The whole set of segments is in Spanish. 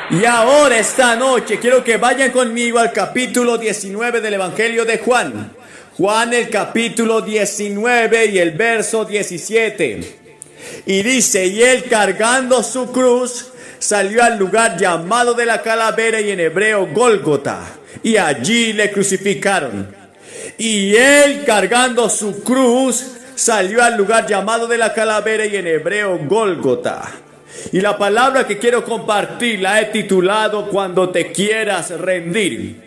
Y ahora esta noche quiero que vayan conmigo al capítulo 19 del Evangelio de Juan. Juan el capítulo 19 y el verso 17. Y dice, y él cargando su cruz salió al lugar llamado de la calavera y en hebreo Gólgota. Y allí le crucificaron. Y él cargando su cruz salió al lugar llamado de la calavera y en hebreo Gólgota. Y la palabra que quiero compartir la he titulado Cuando te quieras rendir.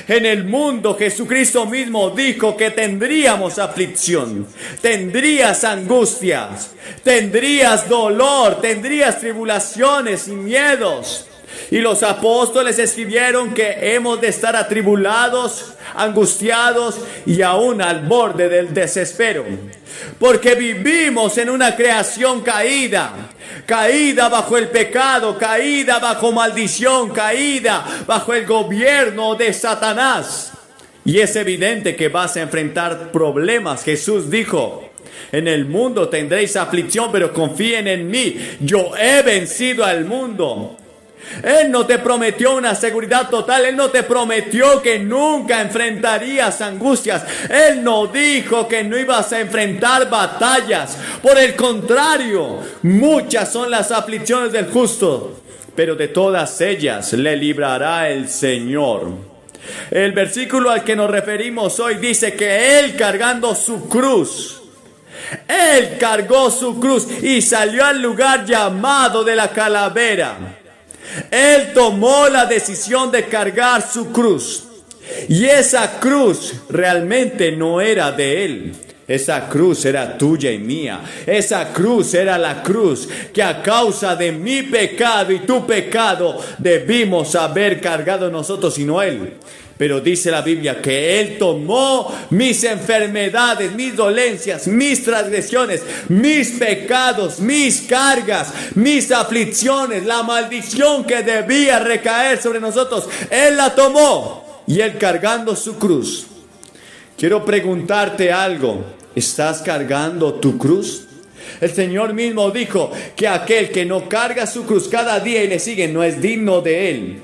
En el mundo Jesucristo mismo dijo que tendríamos aflicción, tendrías angustias, tendrías dolor, tendrías tribulaciones y miedos. Y los apóstoles escribieron que hemos de estar atribulados, angustiados y aún al borde del desespero. Porque vivimos en una creación caída, caída bajo el pecado, caída bajo maldición, caída bajo el gobierno de Satanás. Y es evidente que vas a enfrentar problemas. Jesús dijo, en el mundo tendréis aflicción, pero confíen en mí, yo he vencido al mundo. Él no te prometió una seguridad total. Él no te prometió que nunca enfrentarías angustias. Él no dijo que no ibas a enfrentar batallas. Por el contrario, muchas son las aflicciones del justo, pero de todas ellas le librará el Señor. El versículo al que nos referimos hoy dice que Él cargando su cruz, Él cargó su cruz y salió al lugar llamado de la calavera. Él tomó la decisión de cargar su cruz. Y esa cruz realmente no era de Él. Esa cruz era tuya y mía. Esa cruz era la cruz que a causa de mi pecado y tu pecado debimos haber cargado nosotros y no Él. Pero dice la Biblia que Él tomó mis enfermedades, mis dolencias, mis transgresiones, mis pecados, mis cargas, mis aflicciones, la maldición que debía recaer sobre nosotros. Él la tomó y Él cargando su cruz. Quiero preguntarte algo. ¿Estás cargando tu cruz? El Señor mismo dijo que aquel que no carga su cruz cada día y le sigue no es digno de Él.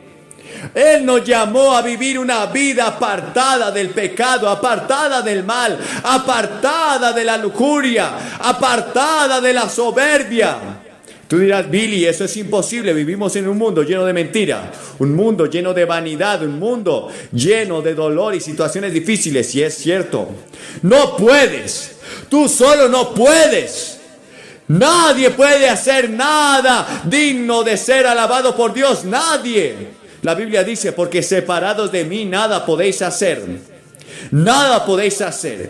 Él nos llamó a vivir una vida apartada del pecado, apartada del mal, apartada de la lujuria, apartada de la soberbia. Tú dirás, Billy, eso es imposible. Vivimos en un mundo lleno de mentira, un mundo lleno de vanidad, un mundo lleno de dolor y situaciones difíciles. Y es cierto, no puedes, tú solo no puedes. Nadie puede hacer nada digno de ser alabado por Dios, nadie. La Biblia dice, porque separados de mí nada podéis hacer. Nada podéis hacer.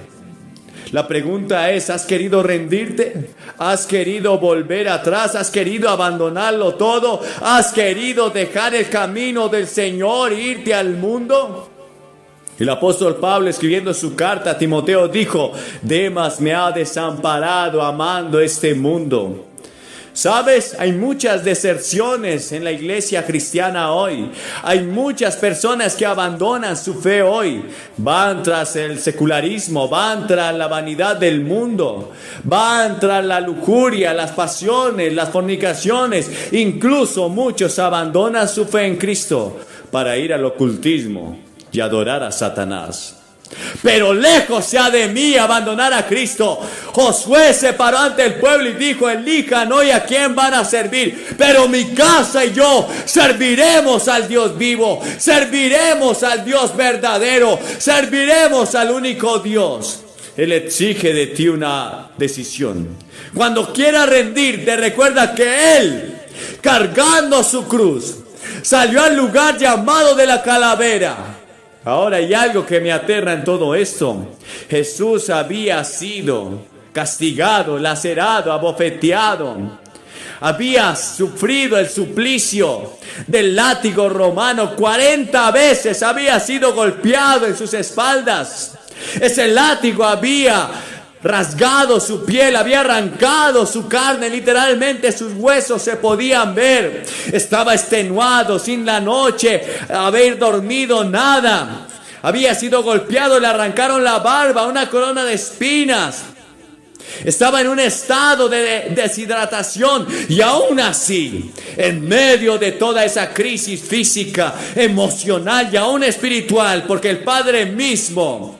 La pregunta es, ¿has querido rendirte? ¿Has querido volver atrás? ¿Has querido abandonarlo todo? ¿Has querido dejar el camino del Señor e irte al mundo? El apóstol Pablo, escribiendo su carta a Timoteo, dijo, Demas me ha desamparado amando este mundo. ¿Sabes? Hay muchas deserciones en la iglesia cristiana hoy. Hay muchas personas que abandonan su fe hoy. Van tras el secularismo, van tras la vanidad del mundo, van tras la lujuria, las pasiones, las fornicaciones. Incluso muchos abandonan su fe en Cristo para ir al ocultismo y adorar a Satanás. Pero lejos sea de mí abandonar a Cristo. Josué se paró ante el pueblo y dijo, elijan hoy a quién van a servir, pero mi casa y yo serviremos al Dios vivo, serviremos al Dios verdadero, serviremos al único Dios. Él exige de ti una decisión. Cuando quieras rendirte, recuerda que Él, cargando su cruz, salió al lugar llamado de la calavera. Ahora hay algo que me aterra en todo esto. Jesús había sido castigado, lacerado, abofeteado. Había sufrido el suplicio del látigo romano. 40 veces había sido golpeado en sus espaldas. Ese látigo había rasgado su piel, había arrancado su carne, literalmente sus huesos se podían ver. Estaba extenuado, sin la noche haber dormido nada. Había sido golpeado, le arrancaron la barba, una corona de espinas. Estaba en un estado de deshidratación y aún así, en medio de toda esa crisis física, emocional y aún espiritual, porque el Padre mismo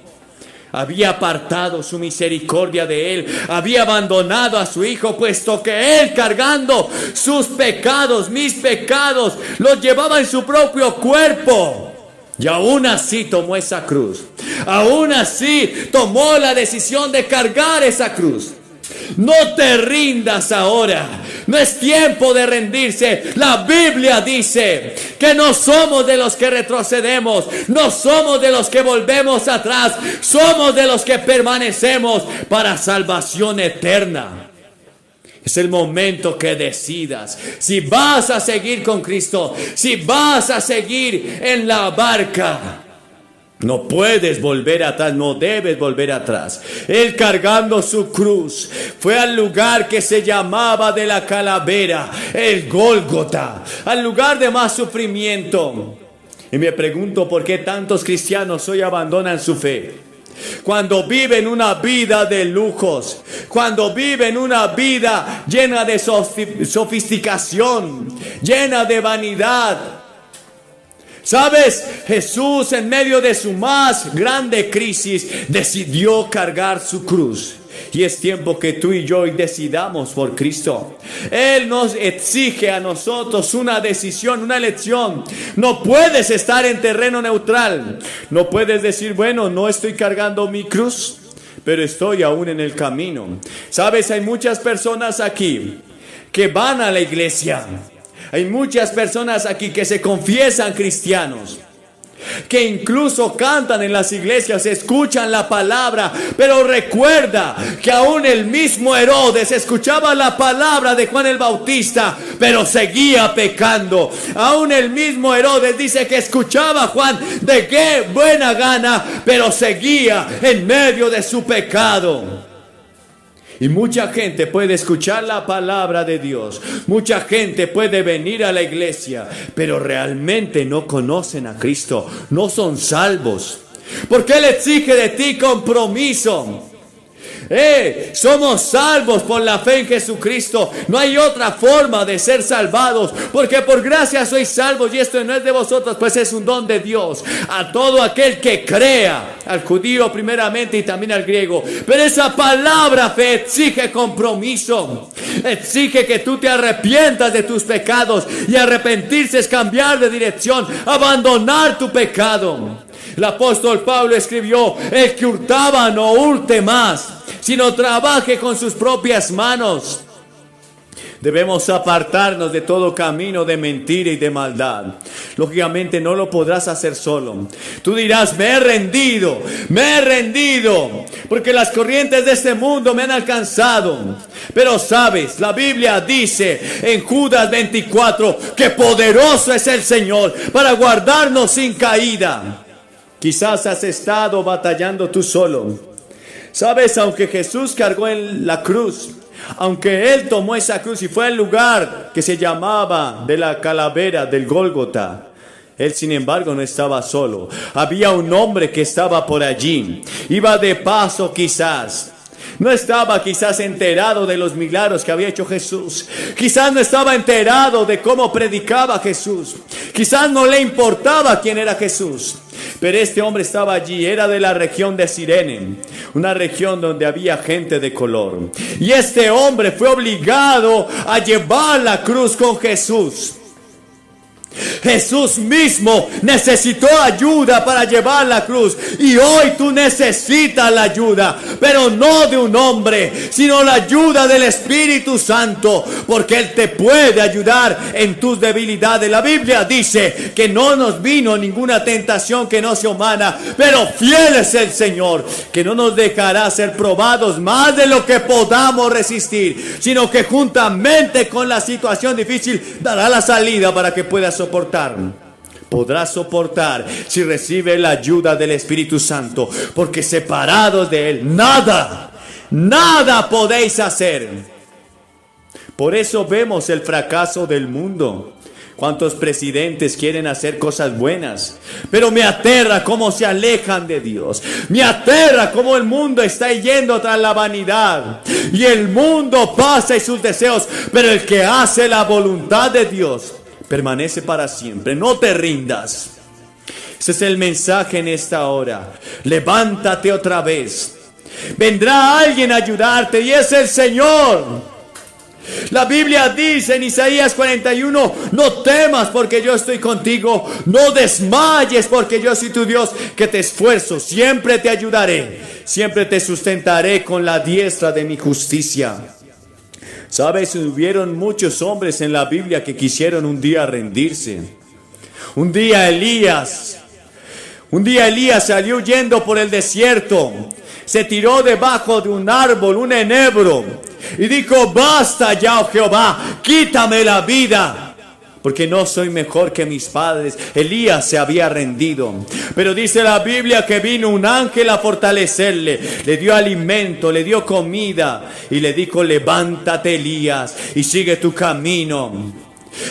había apartado su misericordia de él, había abandonado a su hijo, puesto que él, cargando sus pecados, mis pecados, los llevaba en su propio cuerpo. Y aún así tomó esa cruz. Aún así tomó la decisión de cargar esa cruz. No te rindas ahora. No es tiempo de rendirse. La Biblia dice que no somos de los que retrocedemos. No somos de los que volvemos atrás. Somos de los que permanecemos para salvación eterna. Es el momento que decidas si vas a seguir con Cristo, si vas a seguir en la barca. No puedes volver atrás, no debes volver atrás. Él, cargando su cruz, fue al lugar que se llamaba de la calavera, el Gólgota, al lugar de más sufrimiento. Y me pregunto por qué tantos cristianos hoy abandonan su fe. Cuando viven una vida de lujos, cuando viven una vida llena de sofisticación, llena de vanidad. ¿Sabes? Jesús, en medio de su más grande crisis, decidió cargar su cruz. Y es tiempo que tú y yo hoy decidamos por Cristo. Él nos exige a nosotros una decisión, una elección. No puedes estar en terreno neutral. No puedes decir, bueno, no estoy cargando mi cruz, pero estoy aún en el camino. ¿Sabes? Hay muchas personas aquí que van a la iglesia. Hay muchas personas aquí que se confiesan cristianos, que incluso cantan en las iglesias, escuchan la palabra, pero recuerda que aún el mismo Herodes escuchaba la palabra de Juan el Bautista, pero seguía pecando. Aún el mismo Herodes dice que escuchaba a Juan de qué buena gana, pero seguía en medio de su pecado. Y mucha gente puede escuchar la palabra de Dios, mucha gente puede venir a la iglesia, pero realmente no conocen a Cristo, no son salvos. Porque Él exige de ti compromiso. Somos salvos por la fe en Jesucristo. No hay otra forma de ser salvados, porque por gracia sois salvos, y esto no es de vosotros, pues es un don de Dios a todo aquel que crea, al judío primeramente y también al griego. Pero esa palabra fe exige compromiso, exige que tú te arrepientas de tus pecados, y arrepentirse es cambiar de dirección, abandonar tu pecado. El apóstol Pablo escribió: el que hurtaba no hurte más, sino trabaje con sus propias manos. Debemos apartarnos de todo camino de mentira y de maldad. Lógicamente no lo podrás hacer solo. Tú dirás: me he rendido, porque las corrientes de este mundo me han alcanzado. Pero sabes, la Biblia dice en Judas 24 que poderoso es el Señor para guardarnos sin caída. Quizás has estado batallando tú solo. Sabes, aunque Jesús cargó en la cruz, aunque Él tomó esa cruz y fue al lugar que se llamaba de la calavera, del Gólgota, Él sin embargo no estaba solo. Había un hombre que estaba por allí. Iba de paso quizás. No estaba quizás enterado de los milagros que había hecho Jesús. Quizás no estaba enterado de cómo predicaba Jesús. Quizás no le importaba quién era Jesús. Pero este hombre estaba allí, era de la región de Cirene, una región donde había gente de color. Y este hombre fue obligado a llevar la cruz con Jesús. Jesús mismo necesitó ayuda para llevar la cruz, y hoy tú necesitas la ayuda, pero no de un hombre, sino la ayuda del Espíritu Santo, porque Él te puede ayudar en tus debilidades. La Biblia dice que no nos vino ninguna tentación que no sea humana, pero fiel es el Señor, que no nos dejará ser probados más de lo que podamos resistir, sino que juntamente con la situación difícil dará la salida para que puedas soportar. Podrás soportar si recibes la ayuda del Espíritu Santo, porque separados de Él nada podéis hacer. Por eso vemos el fracaso del mundo. ¿Cuántos presidentes quieren hacer cosas buenas? Pero me aterra cómo se alejan de Dios. Me aterra cómo el mundo está yendo tras la vanidad. Y el mundo pasa y sus deseos. Pero el que hace la voluntad de Dios permanece para siempre. No te rindas. Ese es el mensaje en esta hora. Levántate otra vez. Vendrá alguien a ayudarte y es el Señor. La Biblia dice en Isaías 41, no temas porque yo estoy contigo, no desmayes porque yo soy tu Dios, que te esfuerzo, siempre te ayudaré, siempre te sustentaré con la diestra de mi justicia. ¿Sabes? Hubieron muchos hombres en la Biblia que quisieron un día rendirse. Un día Elías salió huyendo por el desierto, se tiró debajo de un árbol, un enebro, y dijo, basta ya, oh Jehová, quítame la vida, porque no soy mejor que mis padres. Elías se había rendido, pero dice la Biblia que vino un ángel a fortalecerle, le dio alimento, le dio comida, y le dijo, levántate Elías, y sigue tu camino.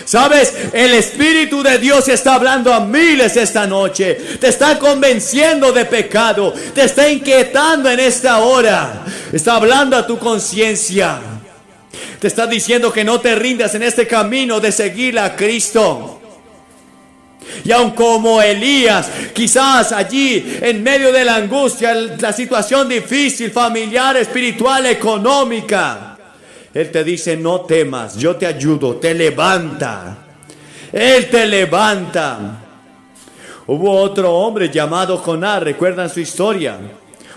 ¿Sabes? El Espíritu de Dios está hablando a miles esta noche. Te está convenciendo de pecado. Te está inquietando en esta hora. Está hablando a tu conciencia. Te está diciendo que no te rindas en este camino de seguir a Cristo. Y aun como Elías, quizás allí en medio de la angustia, la situación difícil, familiar, espiritual, económica, Él te dice, no temas, yo te ayudo, te levanta. Él te levanta. Hubo otro hombre llamado Jonás, ¿recuerdan su historia?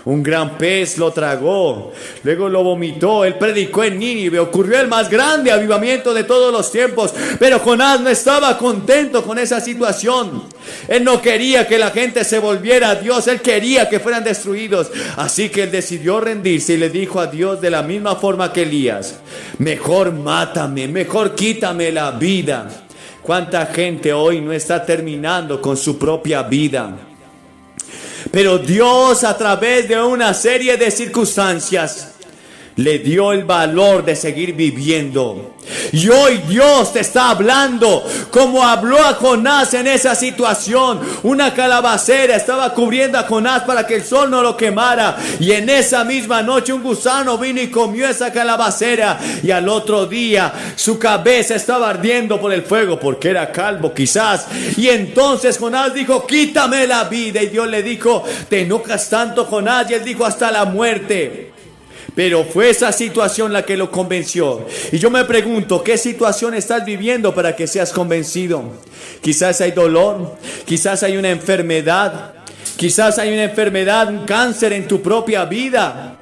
Un gran pez lo tragó, luego lo vomitó. Él predicó en Nínive, ocurrió el más grande avivamiento de todos los tiempos. Pero Jonás no estaba contento con esa situación. Él no quería que la gente se volviera a Dios, él quería que fueran destruidos. Así que él decidió rendirse y le dijo a Dios de la misma forma que Elías, mejor mátame, mejor quítame la vida. ¿Cuánta gente hoy no está terminando con su propia vida? Pero Dios, a través de una serie de circunstancias, le dio el valor de seguir viviendo. Y hoy Dios te está hablando como habló a Jonás en esa situación. Una calabacera estaba cubriendo a Jonás para que el sol no lo quemara. Y en esa misma noche un gusano vino y comió esa calabacera. Y al otro día su cabeza estaba ardiendo por el fuego porque era calvo quizás. Y entonces Jonás dijo, quítame la vida. Y Dios le dijo, te enojas tanto, Jonás. Y él dijo, hasta la muerte. Pero fue esa situación la que lo convenció. Y yo me pregunto, ¿qué situación estás viviendo para que seas convencido? Quizás hay dolor, quizás hay una enfermedad, un cáncer en tu propia vida.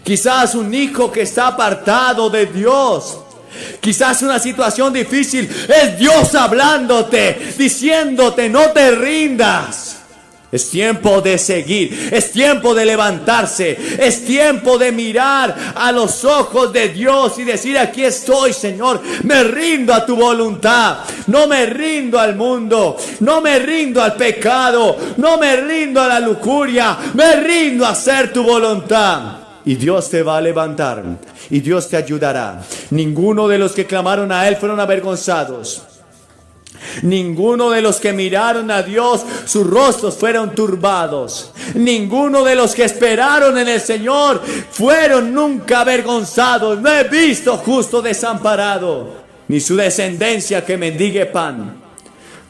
Quizás un hijo que está apartado de Dios. Quizás una situación difícil. Es Dios hablándote, diciéndote, no te rindas. Es tiempo de seguir, es tiempo de levantarse, es tiempo de mirar a los ojos de Dios y decir, aquí estoy, Señor, me rindo a tu voluntad, no me rindo al mundo, no me rindo al pecado, no me rindo a la lujuria, me rindo a hacer tu voluntad. Y Dios te va a levantar y Dios te ayudará. Ninguno de los que clamaron a Él fueron avergonzados. Ninguno de los que miraron a Dios, sus rostros fueron turbados. Ninguno de los que esperaron en el Señor fueron nunca avergonzados. No he visto justo desamparado, ni su descendencia que mendigue pan.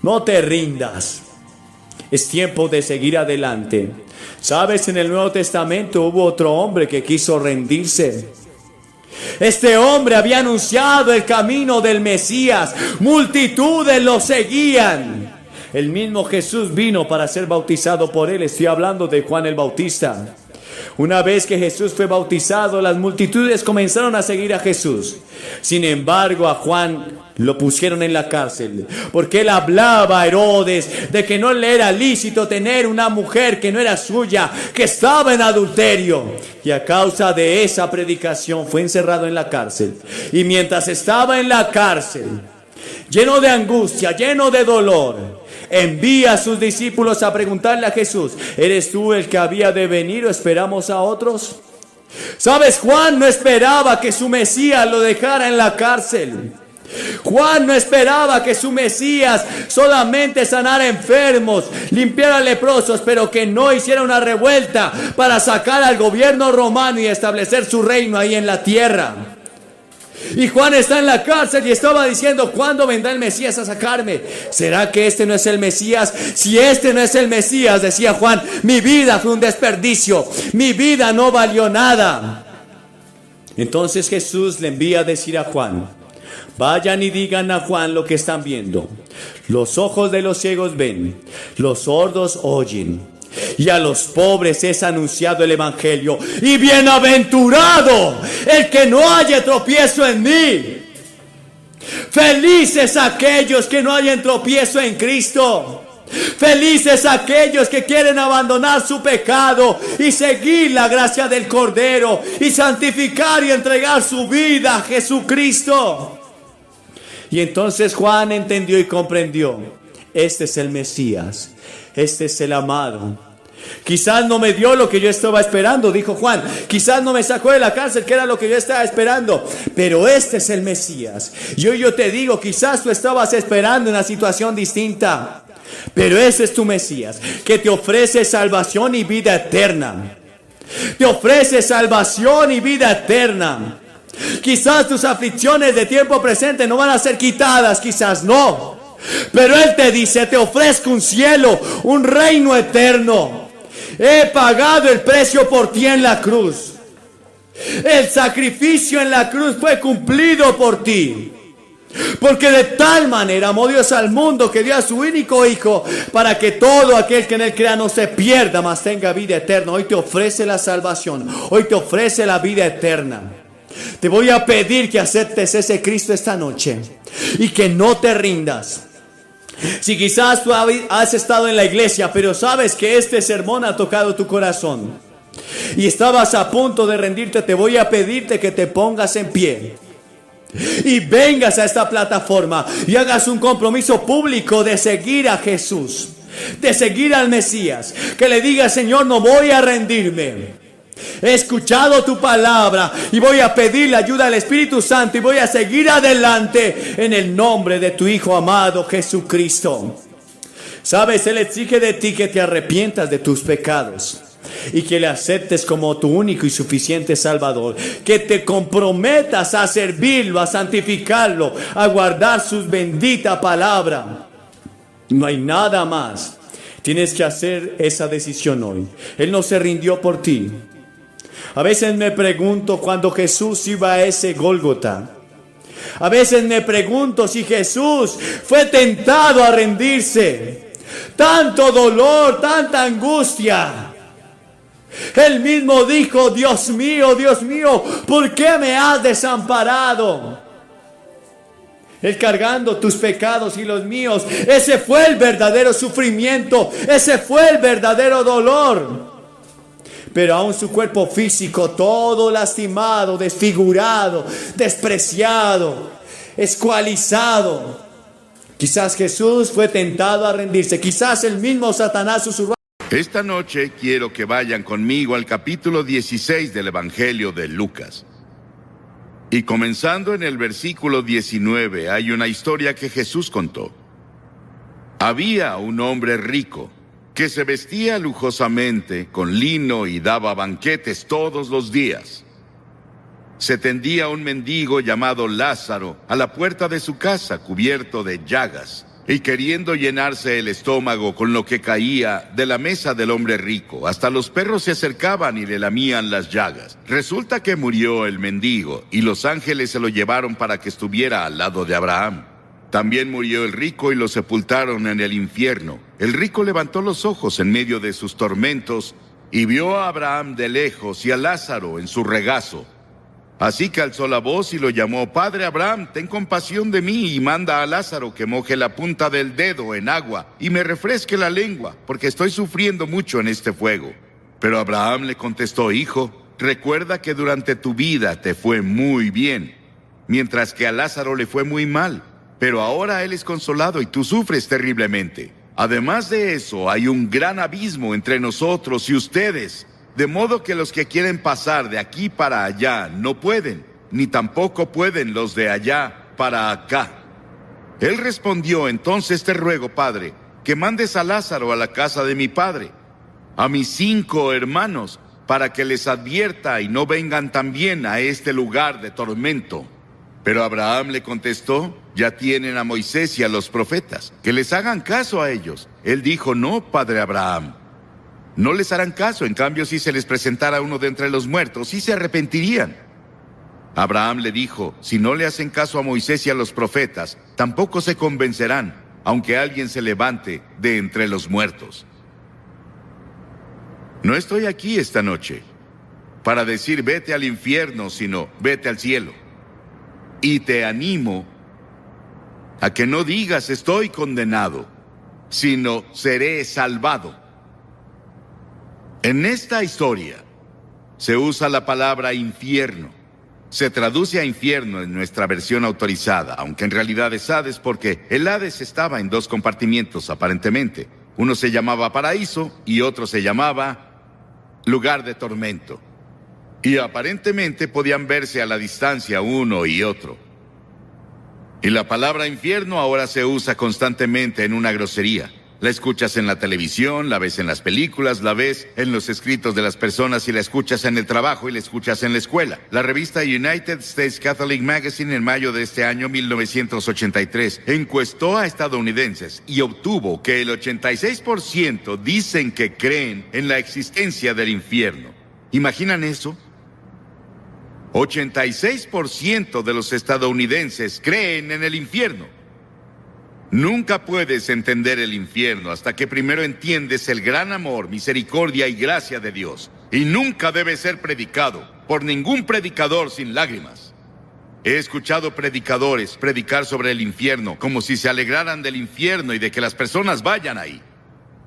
No te rindas. Es tiempo de seguir adelante. ¿Sabes? En el Nuevo Testamento hubo otro hombre que quiso rendirse. Este hombre había anunciado el camino del Mesías. Multitudes lo seguían. El mismo Jesús vino para ser bautizado por él. Estoy hablando de Juan el Bautista. Una vez que Jesús fue bautizado, las multitudes comenzaron a seguir a Jesús. Sin embargo, a Juan lo pusieron en la cárcel porque él hablaba a Herodes de que no le era lícito tener una mujer que no era suya, que estaba en adulterio. Y a causa de esa predicación fue encerrado en la cárcel. Y mientras estaba en la cárcel, lleno de angustia, lleno de dolor, envía a sus discípulos a preguntarle a Jesús, ¿eres tú el que había de venir o esperamos a otros? ¿Sabes? Juan no esperaba que su Mesías lo dejara en la cárcel. Juan no esperaba que su Mesías solamente sanara enfermos, limpiara leprosos, pero que no hiciera una revuelta para sacar al gobierno romano y establecer su reino ahí en la tierra. Y Juan está en la cárcel y estaba diciendo: ¿cuándo vendrá el Mesías a sacarme? ¿Será que este no es el Mesías? Si este no es el Mesías, decía Juan, mi vida fue un desperdicio, mi vida no valió nada. Entonces Jesús le envía a decir a Juan: vayan y digan a Juan lo que están viendo. Los ojos de los ciegos ven, los sordos oyen, y a los pobres es anunciado el evangelio. Y bienaventurado el que no haya tropiezo en mí. Felices aquellos que no hayan tropiezo en Cristo. Felices aquellos que quieren abandonar su pecado y seguir la gracia del Cordero y santificar y entregar su vida a Jesucristo. Y entonces Juan entendió y comprendió: este es el Mesías, este es el amado. Quizás no me dio lo que yo estaba esperando, dijo Juan. Quizás no me sacó de la cárcel, que era lo que yo estaba esperando. Pero este es el Mesías. Yo te digo, quizás tú estabas esperando una situación distinta. Pero ese es tu Mesías, que te ofrece salvación y vida eterna. Te ofrece salvación y vida eterna. Quizás tus aflicciones de tiempo presente no van a ser quitadas, quizás no. Pero Él te dice: te ofrezco un cielo, un reino eterno. He pagado el precio por ti en la cruz. El sacrificio en la cruz fue cumplido por ti. Porque de tal manera amó Dios al mundo que dio a su único Hijo, para que todo aquel que en Él crea no se pierda, mas tenga vida eterna. Hoy te ofrece la salvación, hoy te ofrece la vida eterna. Te voy a pedir que aceptes ese Cristo esta noche y que no te rindas. Si quizás tú has estado en la iglesia, pero sabes que este sermón ha tocado tu corazón y estabas a punto de rendirte, te voy a pedirte que te pongas en pie y vengas a esta plataforma y hagas un compromiso público de seguir a Jesús, de seguir al Mesías. Que le digas: Señor, no voy a rendirme. He escuchado tu palabra y voy a pedir la ayuda del Espíritu Santo y voy a seguir adelante en el nombre de tu Hijo amado Jesucristo. Sabes, Él exige de ti que te arrepientas de tus pecados y que le aceptes como tu único y suficiente Salvador. Que te comprometas a servirlo, a santificarlo, a guardar su bendita palabra. No hay nada más. Tienes que hacer esa decisión hoy. Él no se rindió por ti. A veces me pregunto, cuando Jesús iba a ese Gólgota, a veces me pregunto si Jesús fue tentado a rendirse. Tanto dolor, tanta angustia. Él mismo dijo: Dios mío, ¿por qué me has desamparado? Él cargando tus pecados y los míos. Ese fue el verdadero sufrimiento, ese fue el verdadero dolor. Pero aún su cuerpo físico todo lastimado, desfigurado, despreciado, escualizado. Quizás Jesús fue tentado a rendirse. Quizás el mismo Satanás susurró. Esta noche quiero que vayan conmigo al capítulo 16 del Evangelio de Lucas. Y comenzando en el versículo 19, hay una historia que Jesús contó. Había un hombre rico que se vestía lujosamente con lino y daba banquetes todos los días. Se tendía un mendigo llamado Lázaro a la puerta de su casa, cubierto de llagas, y queriendo llenarse el estómago con lo que caía de la mesa del hombre rico, hasta los perros se acercaban y le lamían las llagas. Resulta que murió el mendigo, y los ángeles se lo llevaron para que estuviera al lado de Abraham. También murió el rico y lo sepultaron en el infierno. El rico levantó los ojos en medio de sus tormentos y vio a Abraham de lejos y a Lázaro en su regazo. Así que alzó la voz y lo llamó: Padre Abraham, ten compasión de mí y manda a Lázaro que moje la punta del dedo en agua y me refresque la lengua, porque estoy sufriendo mucho en este fuego. Pero Abraham le contestó: Hijo, recuerda que durante tu vida te fue muy bien, mientras que a Lázaro le fue muy mal. Pero ahora él es consolado y tú sufres terriblemente. Además de eso, hay un gran abismo entre nosotros y ustedes, de modo que los que quieren pasar de aquí para allá no pueden, ni tampoco pueden los de allá para acá. Él respondió, entonces te ruego, Padre, que mandes a Lázaro a la casa de mi padre, a mis 5 hermanos, para que les advierta y no vengan también a este lugar de tormento. Pero Abraham le contestó, ya tienen a Moisés y a los profetas, que les hagan caso a ellos. Él dijo, no, padre Abraham, no les harán caso. En cambio, si se les presentara uno de entre los muertos, sí se arrepentirían. Abraham le dijo, si no le hacen caso a Moisés y a los profetas, tampoco se convencerán, aunque alguien se levante de entre los muertos. No estoy aquí esta noche para decir vete al infierno, sino vete al cielo. Y te animo a que no digas estoy condenado, sino seré salvado. En esta historia se usa la palabra infierno. Se traduce a infierno en nuestra versión autorizada, aunque en realidad es Hades porque el Hades estaba en 2 compartimientos aparentemente. Uno se llamaba paraíso y otro se llamaba lugar de tormento. Y aparentemente podían verse a la distancia uno y otro. Y la palabra infierno ahora se usa constantemente en una grosería. La escuchas en la televisión, la ves en las películas, la ves en los escritos de las personas y la escuchas en el trabajo y la escuchas en la escuela. La revista United States Catholic Magazine en mayo de este año 1983 encuestó a estadounidenses y obtuvo que el 86% dicen que creen en la existencia del infierno. ¿Imaginan eso? 86% de los estadounidenses creen en el infierno. Nunca puedes entender el infierno hasta que primero entiendes el gran amor, misericordia y gracia de Dios. Y nunca debe ser predicado por ningún predicador sin lágrimas. He escuchado predicadores predicar sobre el infierno como si se alegraran del infierno y de que las personas vayan ahí.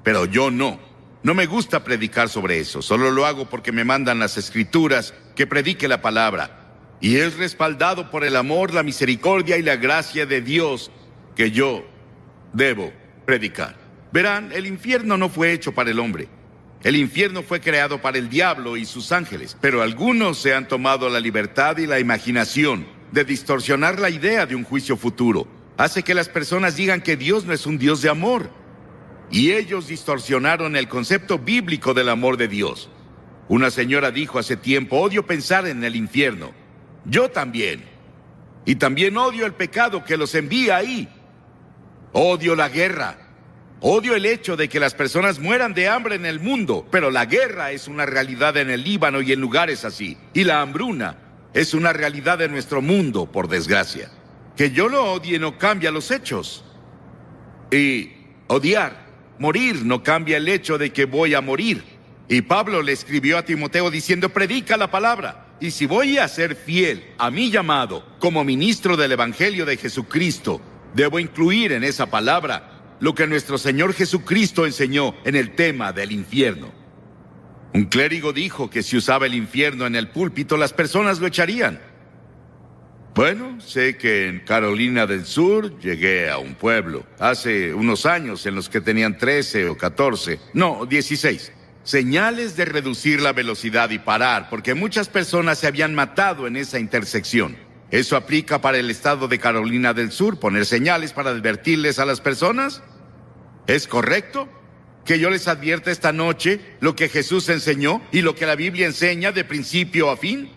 Pero yo no. No me gusta predicar sobre eso. Solo lo hago porque me mandan las escrituras que predique la palabra. Y es respaldado por el amor, la misericordia y la gracia de Dios que yo debo predicar. Verán, el infierno no fue hecho para el hombre. El infierno fue creado para el diablo y sus ángeles. Pero algunos se han tomado la libertad y la imaginación de distorsionar la idea de un juicio futuro. Hace que las personas digan que Dios no es un Dios de amor. Y ellos distorsionaron el concepto bíblico del amor de Dios. Una señora dijo hace tiempo, odio pensar en el infierno. Yo también. Y también odio el pecado que los envía ahí. Odio la guerra. Odio el hecho de que las personas mueran de hambre en el mundo, pero la guerra es una realidad en el Líbano y en lugares así. Y la hambruna es una realidad de nuestro mundo, por desgracia. Que yo lo odie no cambia los hechos. Y odiar, morir, no cambia el hecho de que voy a morir. Y Pablo le escribió a Timoteo diciendo, predica la palabra. Y si voy a ser fiel a mi llamado como ministro del Evangelio de Jesucristo, debo incluir en esa palabra lo que nuestro Señor Jesucristo enseñó en el tema del infierno. Un clérigo dijo que si usaba el infierno en el púlpito, las personas lo echarían. Bueno, sé que en Carolina del Sur llegué a un pueblo hace unos años en los que tenían 13 o 14, no, 16. Señales de reducir la velocidad y parar, porque muchas personas se habían matado en esa intersección. ¿Eso aplica para el estado de Carolina del Sur, poner señales para advertirles a las personas? ¿Es correcto que yo les advierta esta noche lo que Jesús enseñó y lo que la Biblia enseña de principio a fin?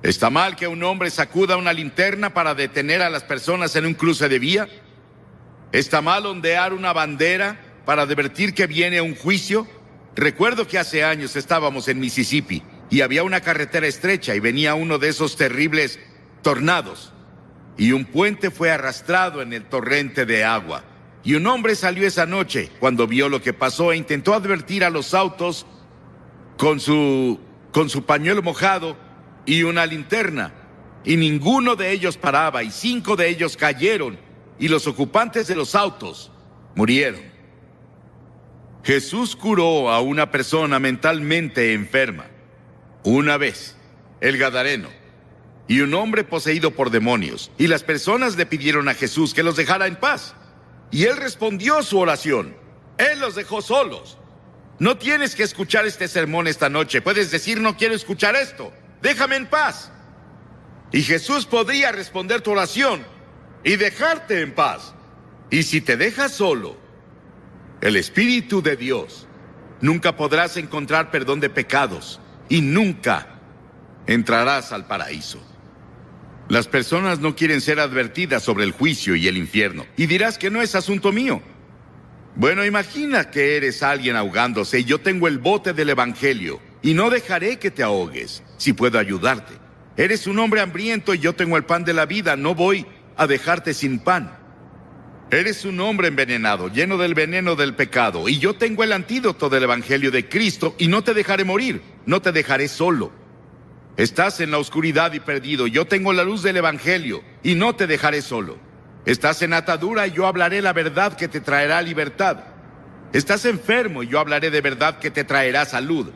¿Está mal que un hombre sacuda una linterna para detener a las personas en un cruce de vía? ¿Está mal ondear una bandera para advertir que viene un juicio? Recuerdo que hace años estábamos en Mississippi y había una carretera estrecha y venía uno de esos terribles tornados. Y un puente fue arrastrado en el torrente de agua. Y un hombre salió esa noche cuando vio lo que pasó e intentó advertir a los autos con su pañuelo mojado y una linterna. Y ninguno de ellos paraba y 5 de ellos cayeron y los ocupantes de los autos murieron. Jesús curó a una persona mentalmente enferma. Una vez, el Gadareno, y un hombre poseído por demonios, y las personas le pidieron a Jesús que los dejara en paz. Y él respondió su oración. Él los dejó solos. No tienes que escuchar este sermón esta noche. Puedes decir, no quiero escuchar esto. Déjame en paz. Y Jesús podría responder tu oración y dejarte en paz. Y si te dejas solo, el Espíritu de Dios, nunca podrás encontrar perdón de pecados y nunca entrarás al paraíso. Las personas no quieren ser advertidas sobre el juicio y el infierno. Y dirás que no es asunto mío. Bueno, imagina que eres alguien ahogándose y yo tengo el bote del Evangelio y no dejaré que te ahogues, si puedo ayudarte. Eres un hombre hambriento y yo tengo el pan de la vida, no voy a dejarte sin pan. Eres un hombre envenenado, lleno del veneno del pecado, y yo tengo el antídoto del Evangelio de Cristo y no te dejaré morir, no te dejaré solo. Estás en la oscuridad y perdido, yo tengo la luz del Evangelio y no te dejaré solo. Estás en atadura y yo hablaré la verdad que te traerá libertad. Estás enfermo y yo hablaré de verdad que te traerá salud.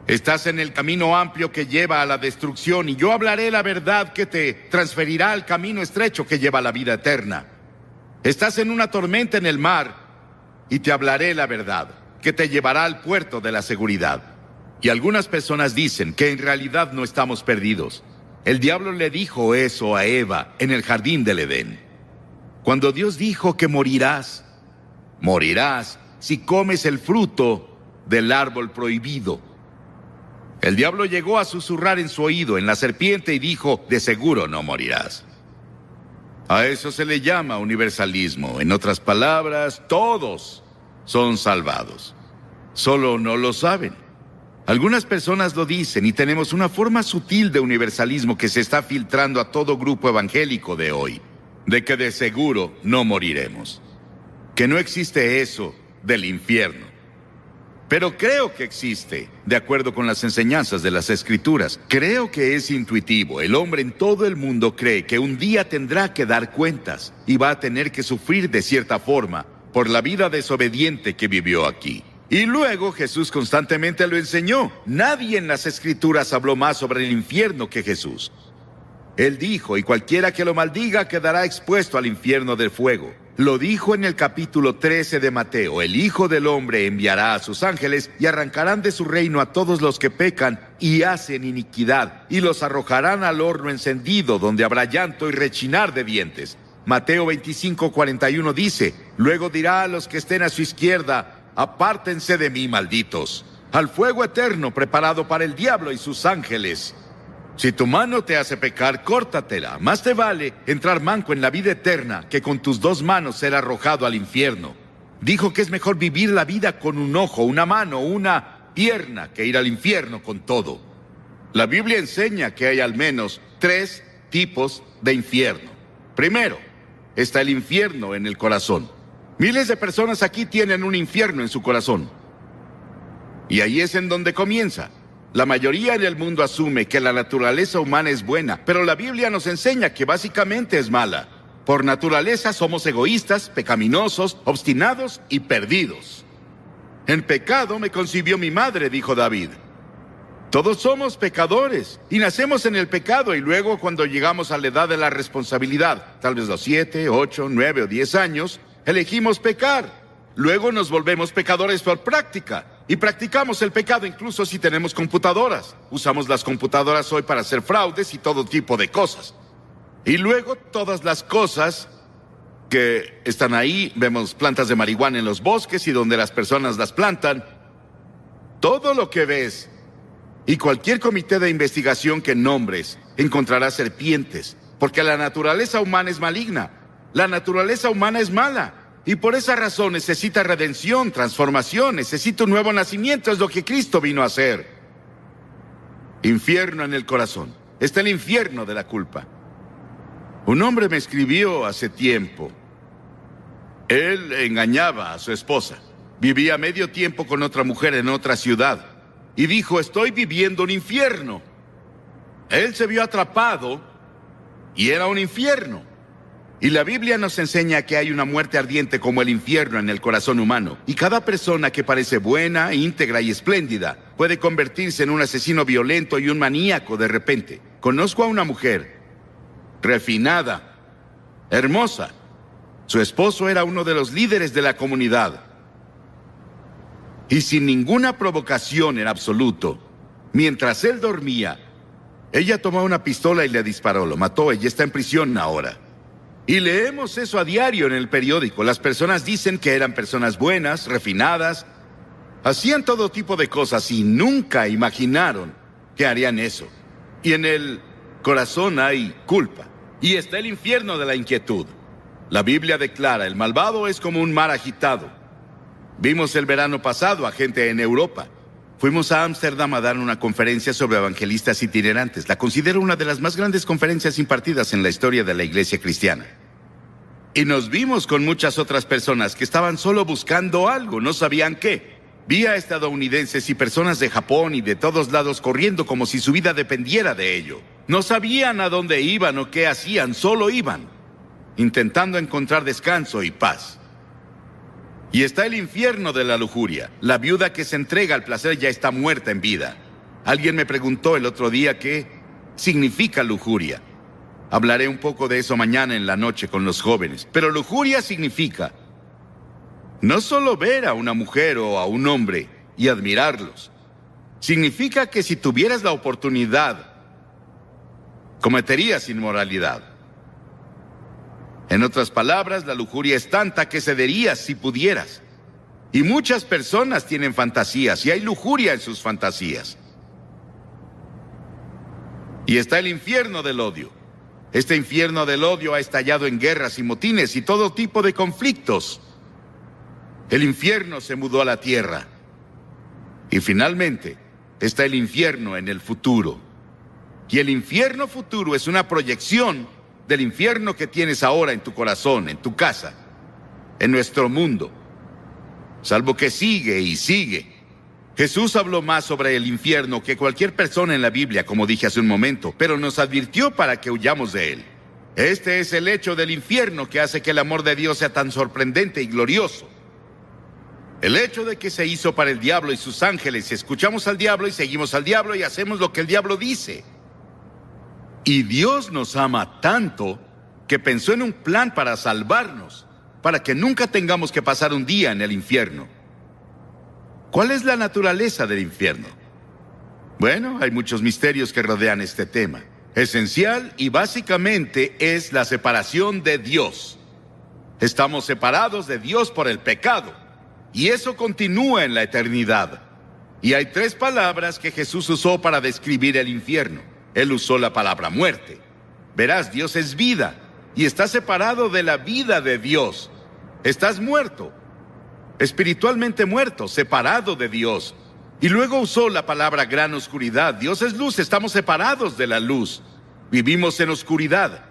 Estás en el camino amplio que lleva a la destrucción y yo hablaré la verdad que te transferirá al camino estrecho que lleva a la vida eterna. Estás en una tormenta en el mar y te hablaré la verdad que te llevará al puerto de la seguridad. Y algunas personas dicen que en realidad no estamos perdidos. El diablo le dijo eso a Eva en el jardín del Edén. Cuando Dios dijo que morirás si comes el fruto del árbol prohibido. El diablo llegó a susurrar en su oído en la serpiente y dijo, de seguro no morirás. A eso se le llama universalismo. En otras palabras, todos son salvados. Solo no lo saben. Algunas personas lo dicen y tenemos una forma sutil de universalismo que se está filtrando a todo grupo evangélico de hoy, de que de seguro no moriremos, que no existe eso del infierno. Pero creo que existe, de acuerdo con las enseñanzas de las Escrituras. Creo que es intuitivo. El hombre en todo el mundo cree que un día tendrá que dar cuentas y va a tener que sufrir de cierta forma por la vida desobediente que vivió aquí. Y luego Jesús constantemente lo enseñó. Nadie en las Escrituras habló más sobre el infierno que Jesús. Él dijo, y cualquiera que lo maldiga quedará expuesto al infierno del fuego. Lo dijo en el capítulo 13 de Mateo. El Hijo del Hombre enviará a sus ángeles y arrancarán de su reino a todos los que pecan y hacen iniquidad, y los arrojarán al horno encendido, donde habrá llanto y rechinar de dientes. Mateo 25:41 dice, luego dirá a los que estén a su izquierda, apártense de mí, malditos, al fuego eterno preparado para el diablo y sus ángeles. Si tu mano te hace pecar, córtatela. Más te vale entrar manco en la vida eterna que con tus dos manos ser arrojado al infierno. Dijo que es mejor vivir la vida con un ojo, una mano, una pierna, que ir al infierno con todo. La Biblia enseña que hay al menos 3 tipos de infierno. Primero, está el infierno en el corazón. Miles de personas aquí tienen un infierno en su corazón. Y ahí es en donde comienza. La mayoría en el mundo asume que la naturaleza humana es buena, pero la Biblia nos enseña que básicamente es mala. Por naturaleza somos egoístas, pecaminosos, obstinados y perdidos. En pecado me concibió mi madre, dijo David. Todos somos pecadores y nacemos en el pecado y luego cuando llegamos a la edad de la responsabilidad, tal vez los 7, 8, 9 o 10 años, elegimos pecar. Luego nos volvemos pecadores por práctica. Y practicamos el pecado incluso si tenemos computadoras. Usamos las computadoras hoy para hacer fraudes y todo tipo de cosas. Y luego todas las cosas que están ahí, vemos plantas de marihuana en los bosques y donde las personas las plantan. Todo lo que ves y cualquier comité de investigación que nombres encontrará serpientes, porque la naturaleza humana es maligna. La naturaleza humana es mala. Y por esa razón necesita redención, transformación, necesita un nuevo nacimiento, es lo que Cristo vino a hacer. Infierno en el corazón. Está el infierno de la culpa. Un hombre me escribió hace tiempo. Él engañaba a su esposa. Vivía medio tiempo con otra mujer en otra ciudad. Y dijo, estoy viviendo un infierno. Él se vio atrapado y era un infierno. Y la Biblia nos enseña que hay una muerte ardiente como el infierno en el corazón humano. Y cada persona que parece buena, íntegra y espléndida puede convertirse en un asesino violento y un maníaco de repente. Conozco a una mujer refinada, hermosa. Su esposo era uno de los líderes de la comunidad. Y sin ninguna provocación en absoluto, mientras él dormía, Ella tomó una pistola y le disparó, lo mató. Ella está en prisión ahora. Y leemos eso a diario en el periódico. Las personas dicen que eran personas buenas, refinadas. Hacían todo tipo de cosas y nunca imaginaron que harían eso. Y en el corazón hay culpa. Y está el infierno de la inquietud. La Biblia declara, el malvado es como un mar agitado. Vimos el verano pasado a gente en Europa. Fuimos a Ámsterdam a dar una conferencia sobre evangelistas itinerantes. La considero una de las más grandes conferencias impartidas en la historia de la iglesia cristiana. Y nos vimos con muchas otras personas que estaban solo buscando algo, no sabían qué. Vi a estadounidenses y personas de Japón y de todos lados corriendo como si su vida dependiera de ello. No sabían a dónde iban o qué hacían, solo iban, intentando encontrar descanso y paz. Y está el infierno de la lujuria. La viuda que se entrega al placer ya está muerta en vida. Alguien me preguntó el otro día qué significa lujuria. Hablaré un poco de eso mañana en la noche con los jóvenes. Pero lujuria significa no solo ver a una mujer o a un hombre y admirarlos. Significa que si tuvieras la oportunidad, cometerías inmoralidad. En otras palabras, la lujuria es tanta que cederías si pudieras. Y muchas personas tienen fantasías y hay lujuria en sus fantasías. Y está el infierno del odio. Este infierno del odio ha estallado en guerras y motines y todo tipo de conflictos. El infierno se mudó a la tierra. Y finalmente, está el infierno en el futuro. Y el infierno futuro es una proyección del infierno que tienes ahora en tu corazón, en tu casa, en nuestro mundo. Salvo que sigue y sigue. Jesús habló más sobre el infierno que cualquier persona en la Biblia, como dije hace un momento, pero nos advirtió para que huyamos de él. Este es el hecho del infierno que hace que el amor de Dios sea tan sorprendente y glorioso. El hecho de que se hizo para el diablo y sus ángeles, escuchamos al diablo y seguimos al diablo y hacemos lo que el diablo dice. Y Dios nos ama tanto que pensó en un plan para salvarnos, para que nunca tengamos que pasar un día en el infierno. ¿Cuál es la naturaleza del infierno? Bueno, hay muchos misterios que rodean este tema. Esencial y básicamente es la separación de Dios. Estamos separados de Dios por el pecado, y eso continúa en la eternidad. Y hay 3 palabras que Jesús usó para describir el infierno. Él usó la palabra muerte. Verás, Dios es vida y estás separado de la vida de Dios. Estás muerto, espiritualmente muerto, separado de Dios. Y luego usó la palabra gran oscuridad. Dios es luz, estamos separados de la luz. Vivimos en oscuridad.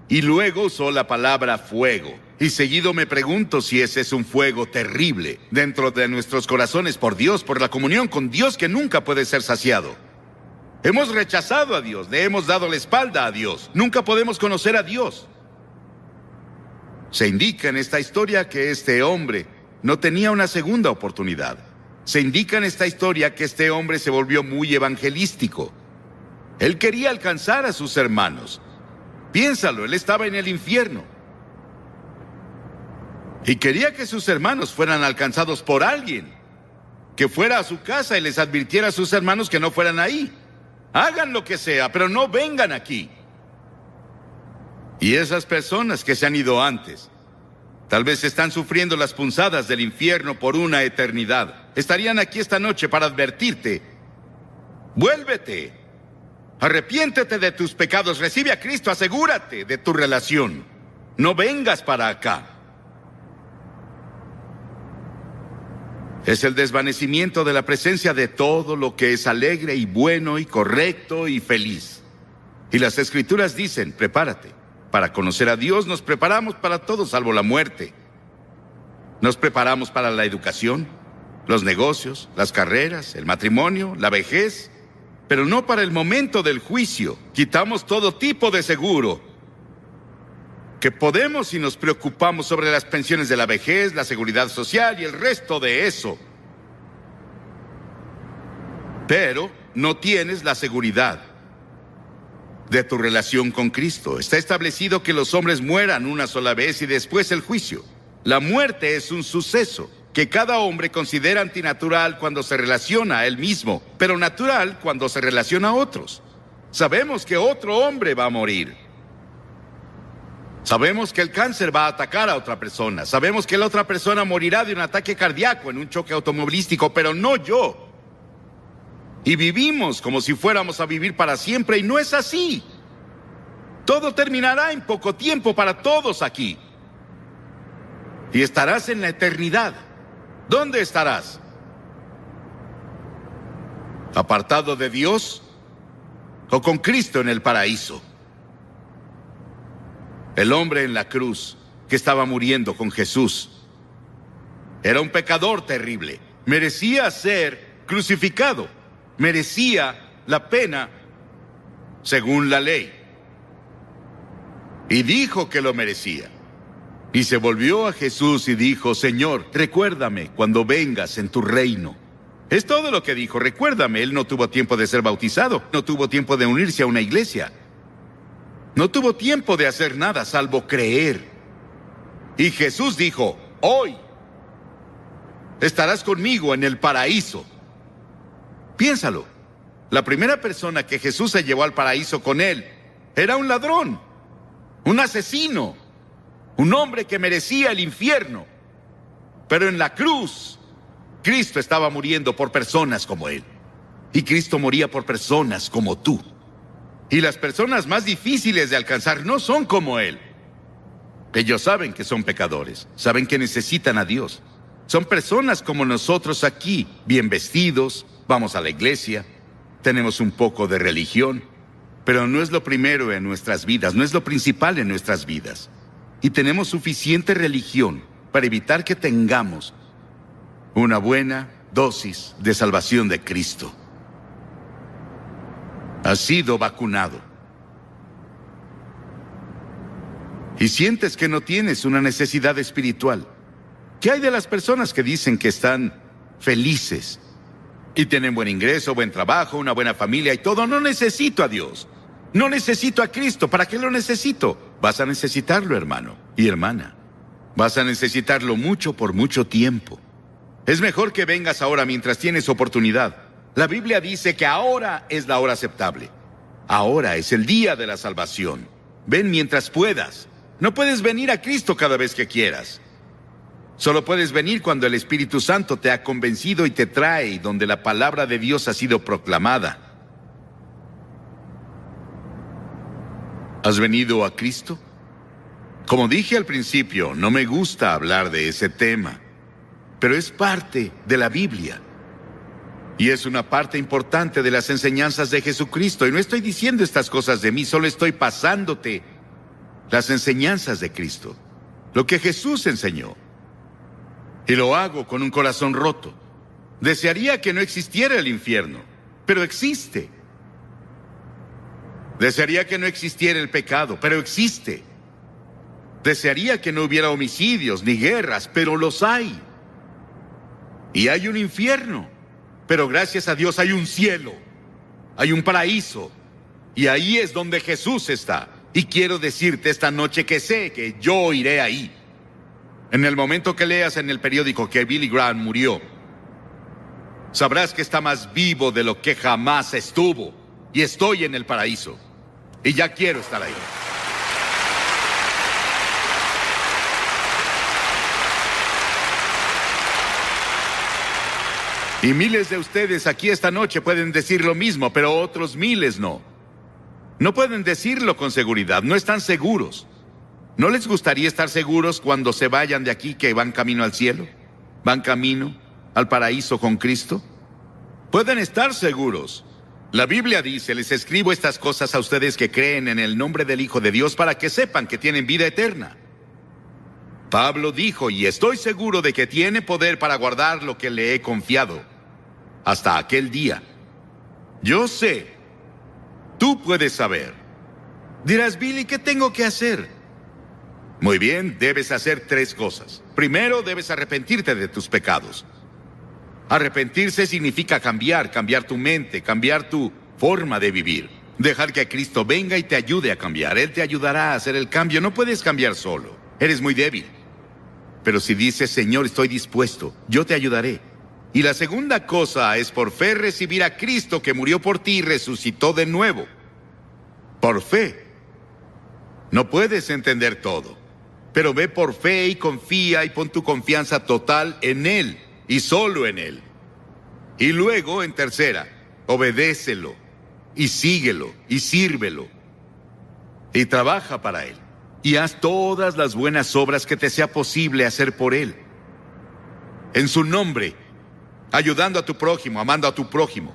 Y luego usó la palabra fuego. Y seguido me pregunto si ese es un fuego terrible dentro de nuestros corazones por Dios, por la comunión con Dios que nunca puede ser saciado. Hemos rechazado a Dios, le hemos dado la espalda a Dios. Nunca podemos conocer a Dios. Se indica en esta historia que este hombre no tenía una segunda oportunidad. Se indica en esta historia que este hombre se volvió muy evangelístico. Él quería alcanzar a sus hermanos. Piénsalo, él estaba en el infierno. Y quería que sus hermanos fueran alcanzados por alguien. Que fuera a su casa y les advirtiera a sus hermanos que no fueran ahí. Hagan lo que sea, pero no vengan aquí. Y esas personas que se han ido antes, tal vez están sufriendo las punzadas del infierno por una eternidad. Estarían aquí esta noche para advertirte. Vuélvete. Arrepiéntete de tus pecados. Recibe a Cristo. Asegúrate de tu relación. No vengas para acá. Es el desvanecimiento de la presencia de todo lo que es alegre y bueno y correcto y feliz. Y las Escrituras dicen, prepárate. Para conocer a Dios nos preparamos para todo salvo la muerte. Nos preparamos para la educación, los negocios, las carreras, el matrimonio, la vejez, pero no para el momento del juicio. Quitamos todo tipo de seguro que podemos si nos preocupamos sobre las pensiones de la vejez, la seguridad social y el resto de eso. Pero no tienes la seguridad de tu relación con Cristo. Está establecido que los hombres mueran una sola vez y después el juicio. La muerte es un suceso que cada hombre considera antinatural cuando se relaciona a él mismo, pero natural cuando se relaciona a otros. Sabemos que otro hombre va a morir. Sabemos que el cáncer va a atacar a otra persona. Sabemos que la otra persona morirá de un ataque cardíaco en un choque automovilístico, pero no yo. Y vivimos como si fuéramos a vivir para siempre, y no es así. Todo terminará en poco tiempo para todos aquí. Y estarás en la eternidad. ¿Dónde estarás? ¿Apartado de Dios o con Cristo en el paraíso? El hombre en la cruz que estaba muriendo con Jesús era un pecador terrible. Merecía ser crucificado. Merecía la pena según la ley. Y dijo que lo merecía. Y se volvió a Jesús y dijo: Señor, recuérdame cuando vengas en tu reino. Es todo lo que dijo. Recuérdame. Él no tuvo tiempo de ser bautizado. No tuvo tiempo de unirse a una iglesia. No tuvo tiempo de hacer nada salvo creer. Y Jesús dijo: hoy estarás conmigo en el paraíso. Piénsalo. La primera persona que Jesús se llevó al paraíso con él era un ladrón, un asesino, un hombre que merecía el infierno. Pero en la cruz, Cristo estaba muriendo por personas como él. Y Cristo moría por personas como tú. Y las personas más difíciles de alcanzar no son como él. Ellos saben que son pecadores, saben que necesitan a Dios. Son personas como nosotros aquí, bien vestidos, vamos a la iglesia, tenemos un poco de religión, pero no es lo primero en nuestras vidas, no es lo principal en nuestras vidas. Y tenemos suficiente religión para evitar que tengamos una buena dosis de salvación de Cristo. Has sido vacunado. Y sientes que no tienes una necesidad espiritual. ¿Qué hay de las personas que dicen que están felices y tienen buen ingreso, buen trabajo, una buena familia y todo? No necesito a Dios. No necesito a Cristo. ¿Para qué lo necesito? Vas a necesitarlo, hermano y hermana. Vas a necesitarlo mucho por mucho tiempo. Es mejor que vengas ahora mientras tienes oportunidad. La Biblia dice que ahora es la hora aceptable. Ahora es el día de la salvación. Ven mientras puedas. No puedes venir a Cristo cada vez que quieras. Solo puedes venir cuando el Espíritu Santo te ha convencido y te trae, y donde la palabra de Dios ha sido proclamada. ¿Has venido a Cristo? Como dije al principio, no me gusta hablar de ese tema, pero es parte de la Biblia. Y es una parte importante de las enseñanzas de Jesucristo. Y no estoy diciendo estas cosas de mí, solo estoy pasándote las enseñanzas de Cristo. Lo que Jesús enseñó. Y lo hago con un corazón roto. Desearía que no existiera el infierno, pero existe. Desearía que no existiera el pecado, pero existe. Desearía que no hubiera homicidios ni guerras, pero los hay. Y hay un infierno. Pero gracias a Dios hay un cielo, hay un paraíso, y ahí es donde Jesús está. Y quiero decirte esta noche que sé que yo iré ahí. En el momento que leas en el periódico que Billy Graham murió, sabrás que está más vivo de lo que jamás estuvo, y estoy en el paraíso, y ya quiero estar ahí. Y miles de ustedes aquí esta noche pueden decir lo mismo, pero otros miles no. No pueden decirlo con seguridad, no están seguros. ¿No les gustaría estar seguros cuando se vayan de aquí que van camino al cielo? ¿Van camino al paraíso con Cristo? Pueden estar seguros. La Biblia dice: les escribo estas cosas a ustedes que creen en el nombre del Hijo de Dios para que sepan que tienen vida eterna. Pablo dijo: y estoy seguro de que tiene poder para guardar lo que le he confiado hasta aquel día. Yo sé. Tú puedes saber. Dirás: Billy, ¿qué tengo que hacer? Muy bien, debes hacer 3 cosas. Primero, debes arrepentirte de tus pecados. Arrepentirse significa cambiar tu mente, cambiar tu forma de vivir. Dejar que Cristo venga y te ayude a cambiar. Él te ayudará a hacer el cambio. No puedes cambiar solo. Eres muy débil. Pero si dices: Señor, estoy dispuesto, yo te ayudaré. Y la segunda cosa es por fe recibir a Cristo, que murió por ti y resucitó de nuevo. Por fe. No puedes entender todo, pero ve por fe y confía y pon tu confianza total en Él y solo en Él. Y luego, en tercera, obedécelo y síguelo y sírvelo. Y trabaja para Él. Y haz todas las buenas obras que te sea posible hacer por Él. En su nombre, ayudando a tu prójimo, amando a tu prójimo.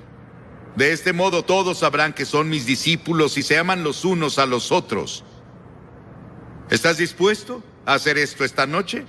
De este modo todos sabrán que son mis discípulos y se aman los unos a los otros. ¿Estás dispuesto a hacer esto esta noche?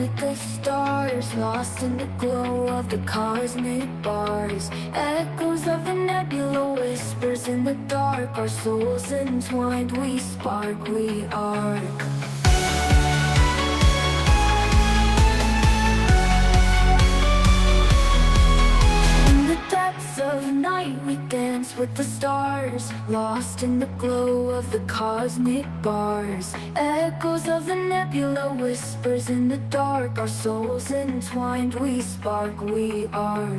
with the stars, lost in the glow of the cosmic bars. Echoes of the nebula, whispers in the dark. Our souls entwined, we spark, we arc. Of night we dance with the stars, lost in the glow of the cosmic bars. Echoes of the nebula, whispers in the dark. Our souls entwined, we spark, we arc.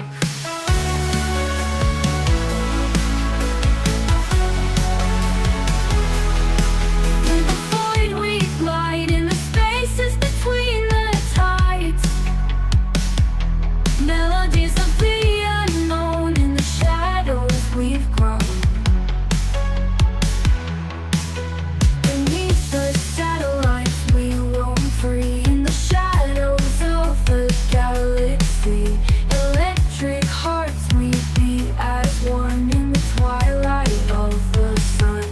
In the void we glide, in the spaces between the tides. Melodies of the we've grown. Beneath the satellites we roam free, in the shadows of the galaxy. Electric hearts we beat as one in the twilight of the sun.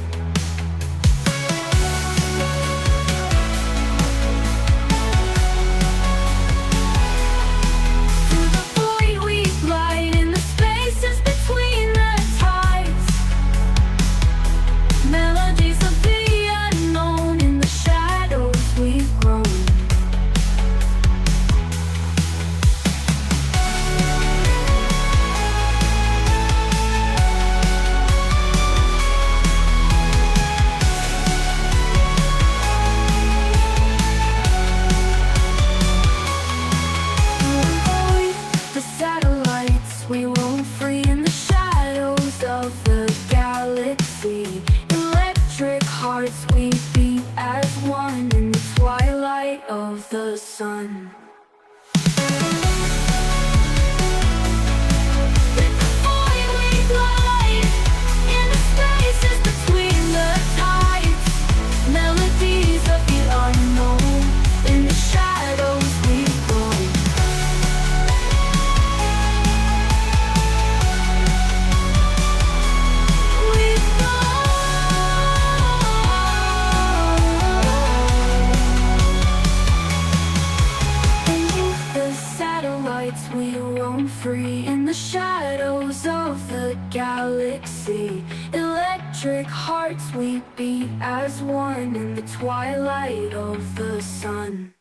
Through the void we glide, in the spaces between melodies of the unknown, in the shadows we've grown. Avoid the satellites, we roam free in the shadows of the galaxy. Electric hearts we beat as one in the twilight of the sun. With the void we glide, in the spaces between the tides. Melodies of the unknown, in the shadows we go. We roam free in the shadows of the galaxy. Electric hearts we beat as one in the twilight of the sun.